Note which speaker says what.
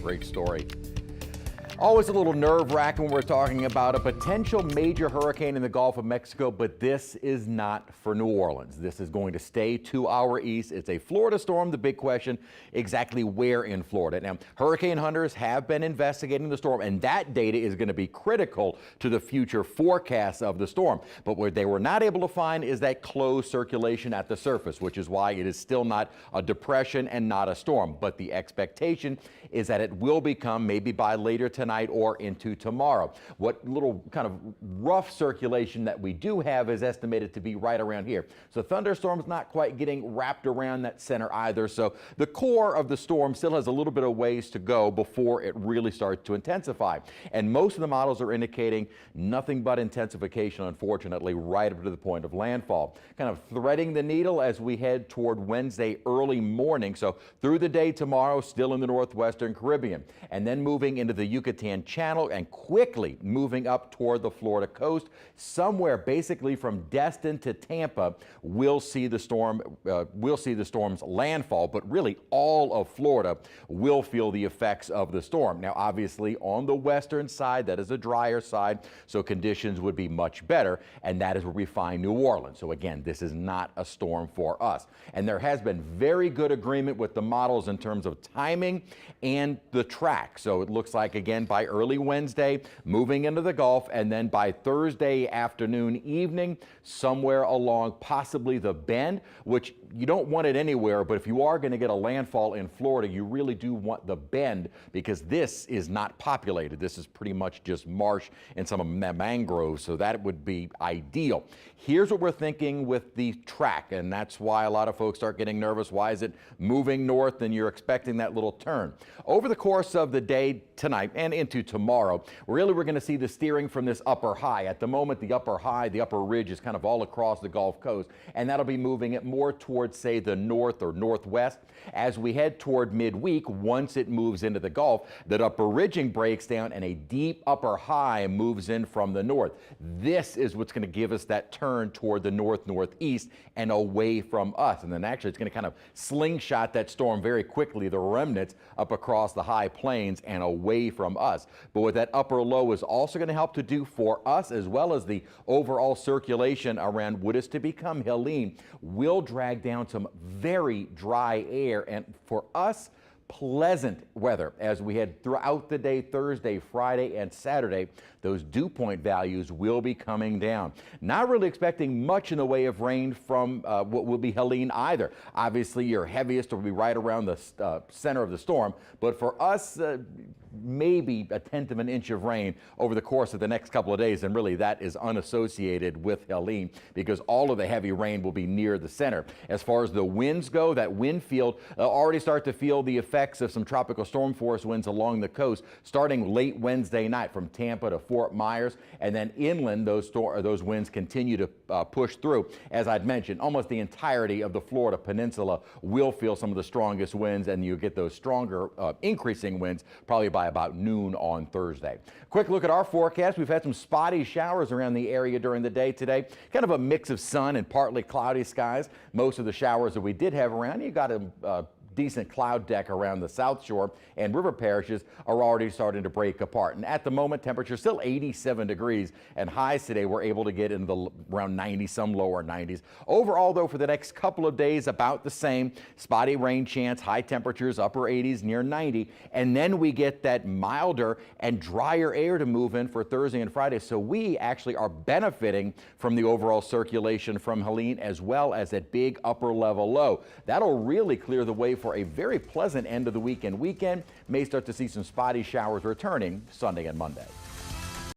Speaker 1: Great story. Always a little nerve-wracking when we're talking about a potential major hurricane in the Gulf of Mexico, but this is not for New Orleans. This is going to stay to our east. It's a Florida storm. The big question, exactly where in Florida? Now, hurricane hunters have been investigating the storm, and that data is going to be critical to the future forecasts of the storm. But what they were not able to find is that closed circulation at the surface, which is why it is still not a depression and not a storm. But the expectation is that it will become, maybe by later tonight or into tomorrow. What little kind of rough circulation that we do have is estimated to be right around here. So thunderstorms not quite getting wrapped around that center either. So the core of the storm still has a little bit of ways to go before it really starts to intensify. And most of the models are indicating nothing but intensification, unfortunately, right up to the point of landfall. Kind of threading the needle as we head toward Wednesday early morning. So through the day tomorrow, still in the northwestern Caribbean, and then moving into the Yucatan Channel and quickly moving up toward the Florida coast. Somewhere basically from Destin to Tampa, we'll see the storm's landfall, but really all of Florida will feel the effects of the storm. Now, obviously on the western side, that is a drier side, so conditions would be much better, and that is where we find New Orleans. So again, this is not a storm for us. And there has been very good agreement with the models in terms of timing and the track. So it looks like, again, by early Wednesday, moving into the Gulf, and then by Thursday afternoon, evening, somewhere along possibly the Bend, which you don't want it anywhere, but if you are going to get a landfall in Florida, you really do want the Bend, because this is not populated. This is pretty much just marsh and some mangroves, so that would be ideal. Here's what we're thinking with the track, and that's why a lot of folks start getting nervous. Why is it moving north and you're expecting that little turn? Over the course of the day tonight and into tomorrow, really we're going to see the steering from this upper high. At the moment, the upper high, the upper ridge is kind of all across the Gulf Coast, and that'll be moving it more towards, say, the north or northwest. As we head toward midweek, once it moves into the Gulf, that upper ridging breaks down and a deep upper high moves in from the north. This is what's going to give us that turn toward the north-northeast and away from us. And then actually it's going to kind of slingshot that storm very quickly, the remnants up across the high plains and away from us. But what that upper low is also going to help to do for us, as well as the overall circulation around what is to become Helene, will drag down some very dry air, and for us, pleasant weather as we head throughout the day, Thursday, Friday, and Saturday. Those dew point values will be coming down. Not really expecting much in the way of rain from what will be Helene either. Obviously, your heaviest will be right around the center of the storm, but for us, maybe a tenth of an inch of rain over the course of the next couple of days, and really that is unassociated with Helene because all of the heavy rain will be near the center. As far as the winds go, that wind field already start to feel the effects of some tropical storm force winds along the coast starting late Wednesday night from Tampa to Fort Myers, and then inland those winds continue to push through. As I'd mentioned, almost the entirety of the Florida peninsula will feel some of the strongest winds, and you get those stronger increasing winds probably by about noon on Thursday. Quick look at our forecast. We've had some spotty showers around the area during the day today. Kind of a mix of sun and partly cloudy skies. Most of the showers that we did have around, you got a decent cloud deck around the South Shore, and river parishes are already starting to break apart. And at the moment, temperature still 87 degrees, and highs today we're able to get in the around 90, some lower 90s. Overall, though, for the next couple of days, about the same. Spotty rain chance, high temperatures, upper 80s, near 90, and then we get that milder and drier air to move in for Thursday and Friday. So we actually are benefiting from the overall circulation from Helene, as well as that big upper level low. That'll really clear the way for a very pleasant end of the weekend. May start to see some spotty showers returning Sunday and Monday.